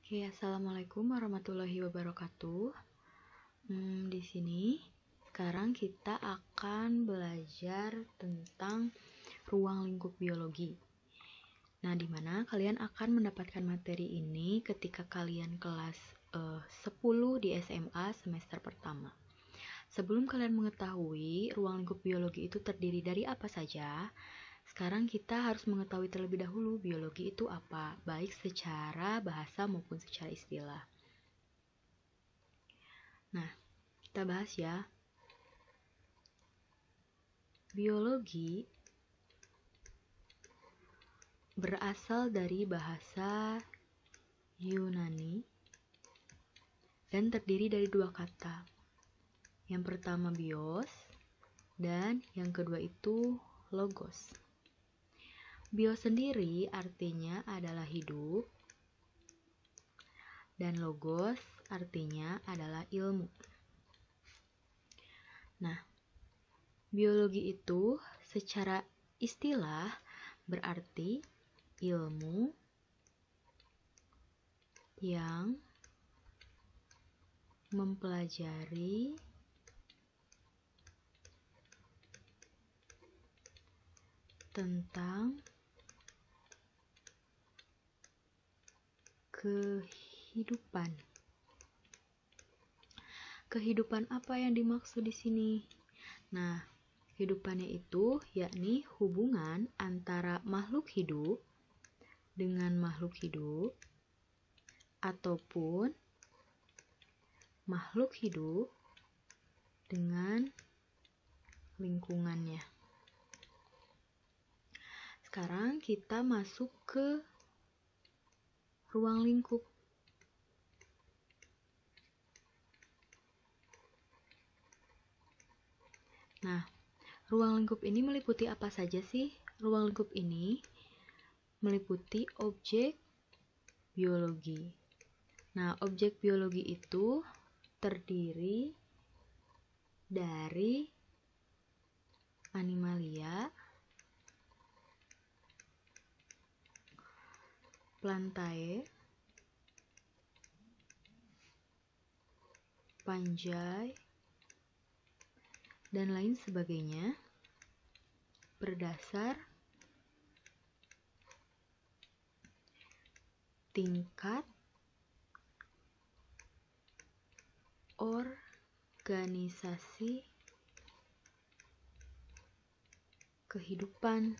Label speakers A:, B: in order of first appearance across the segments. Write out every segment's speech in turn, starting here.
A: Oke, assalamualaikum warahmatullahi wabarakatuh. Di sini sekarang kita akan belajar tentang ruang lingkup biologi. Nah, di mana kalian akan mendapatkan materi ini ketika kalian kelas 10 di SMA semester pertama. Sebelum kalian mengetahui ruang lingkup biologi itu terdiri dari apa saja, sekarang kita harus mengetahui terlebih dahulu biologi itu apa, baik secara bahasa maupun secara istilah. Nah, kita bahas ya. Biologi berasal dari bahasa Yunani dan terdiri dari dua kata. Yang pertama bios dan yang kedua itu logos. Bios sendiri artinya adalah hidup dan logos artinya adalah ilmu. Nah, biologi itu secara istilah berarti ilmu yang mempelajari tentang kehidupan. Kehidupan apa yang dimaksud di sini? Nah, kehidupannya itu yakni hubungan antara makhluk hidup dengan makhluk hidup ataupun makhluk hidup dengan lingkungannya. Sekarang kita masuk ke ruang lingkup. Nah, ruang lingkup ini meliputi apa saja sih? Ruang lingkup ini meliputi objek biologi. Nah, objek biologi itu terdiri dari animalia, plantae, fungi, dan lain sebagainya berdasar tingkat organisasi kehidupan.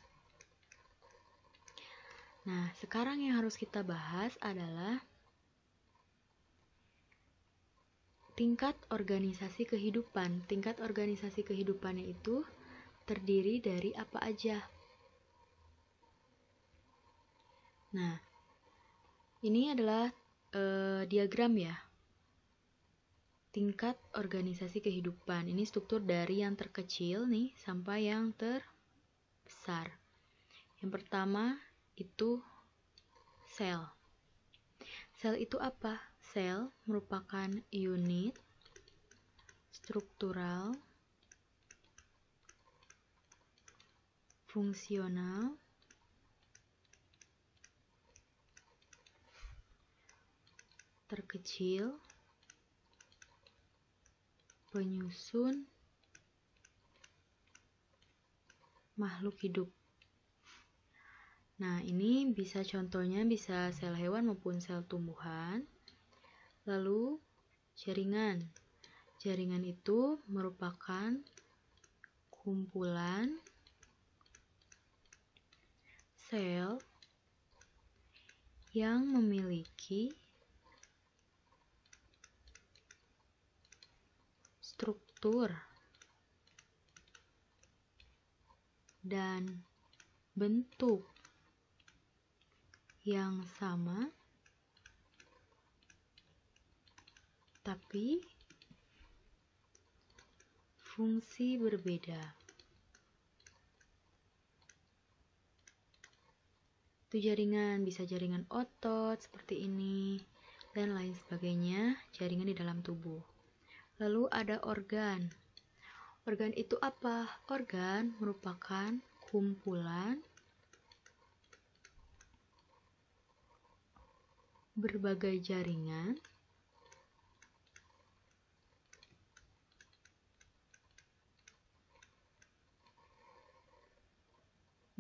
A: Nah, sekarang yang harus kita bahas adalah tingkat organisasi kehidupan. Tingkat organisasi kehidupannya itu terdiri dari apa aja? Nah, ini adalah diagram ya. Tingkat organisasi kehidupan. Ini struktur dari yang terkecil nih sampai yang terbesar. Yang pertama itu sel. Sel itu apa? Sel merupakan unit struktural, fungsional, terkecil, penyusun makhluk hidup. Nah, ini contohnya bisa sel hewan maupun sel tumbuhan. Lalu, jaringan. Jaringan itu merupakan kumpulan sel yang memiliki struktur dan bentuk yang sama, tapi fungsi berbeda. Itu jaringan, bisa jaringan otot seperti ini, dan lain sebagainya, jaringan di dalam tubuh. Lalu ada organ. Organ itu apa? Organ merupakan kumpulan berbagai jaringan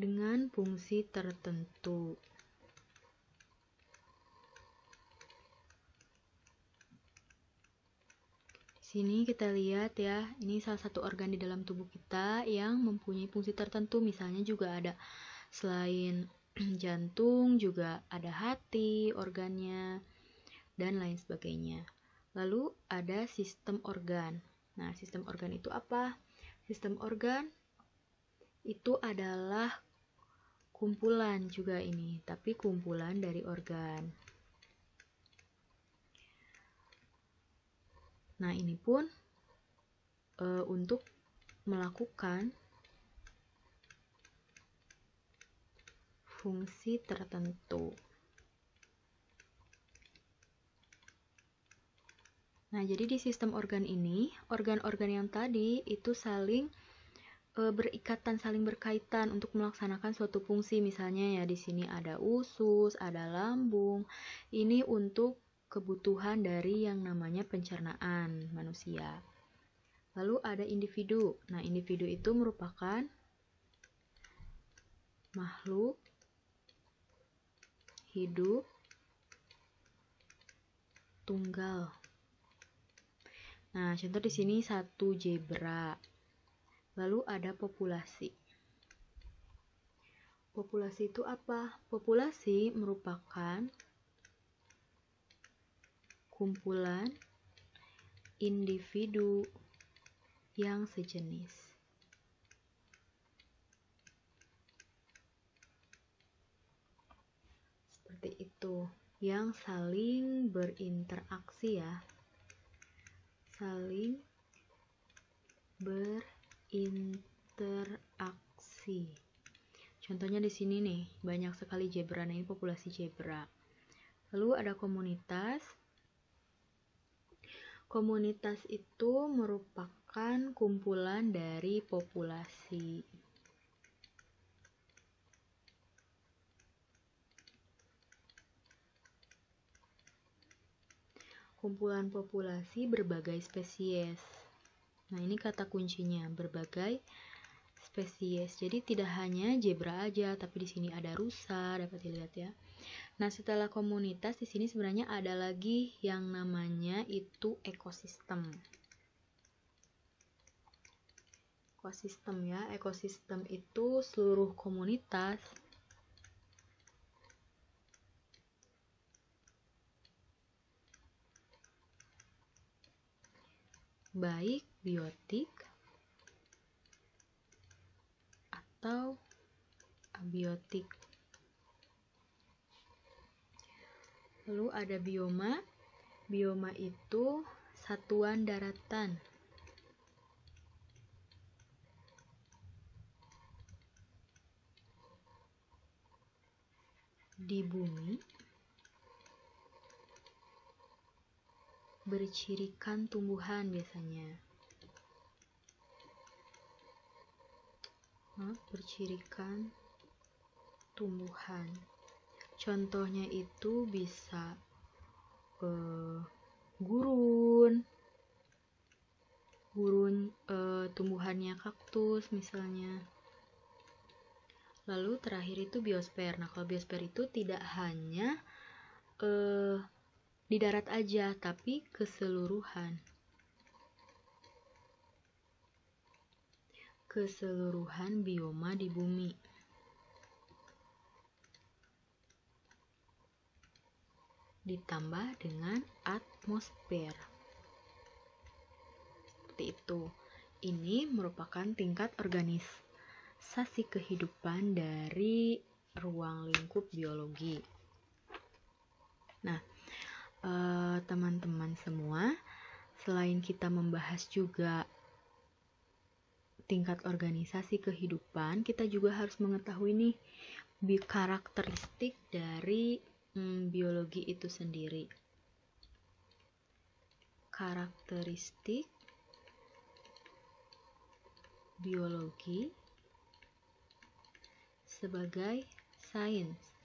A: dengan fungsi tertentu. Sini kita lihat ya, ini salah satu organ di dalam tubuh kita yang mempunyai fungsi tertentu. Misalnya juga ada, selain jantung juga ada hati, organnya, dan lain sebagainya. Lalu ada sistem organ. Nah, sistem organ itu apa? Sistem organ itu adalah kumpulan juga ini, tapi kumpulan dari organ. Nah, ini pun untuk melakukan fungsi tertentu. Nah, jadi di sistem organ ini, organ-organ yang tadi itu saling berikatan, saling berkaitan untuk melaksanakan suatu fungsi. Misalnya ya di sini ada usus, ada lambung. Ini untuk kebutuhan dari yang namanya pencernaan manusia. Lalu ada individu. Nah, individu itu merupakan makhluk hidup tunggal. Nah, contoh di sini satu zebra. Lalu ada populasi. Populasi itu apa? Populasi merupakan kumpulan individu yang sejenis. Seperti itu, yang saling berinteraksi ya. Saling berinteraksi. Contohnya di sini nih, banyak sekali zebra. Nah, ini populasi zebra. Lalu ada komunitas. Komunitas itu merupakan kumpulan dari populasi. Kumpulan populasi berbagai spesies. Nah, ini kata kuncinya, berbagai spesies. Jadi tidak hanya zebra aja, tapi di sini ada rusa, dapat dilihat ya. Nah, setelah komunitas di sini sebenarnya ada lagi yang namanya itu ekosistem. Ekosistem ya, ekosistem itu seluruh komunitas baik biotik atau abiotik. Lalu ada bioma. Bioma itu satuan daratan. Di bumi bercirikan tumbuhan biasanya. Bercirikan tumbuhan. Contohnya itu bisa gurun, tumbuhannya kaktus misalnya. Lalu terakhir itu biosfer. Nah, kalau biosfer itu tidak hanya di darat aja, tapi keseluruhan bioma di bumi. Ditambah dengan atmosfer. Seperti itu. Ini merupakan tingkat organisasi kehidupan dari ruang lingkup biologi. Nah, teman-teman semua, selain kita membahas juga tingkat organisasi kehidupan, kita juga harus mengetahui nih karakteristik dari biologi itu sendiri. Karakteristik biologi sebagai sains.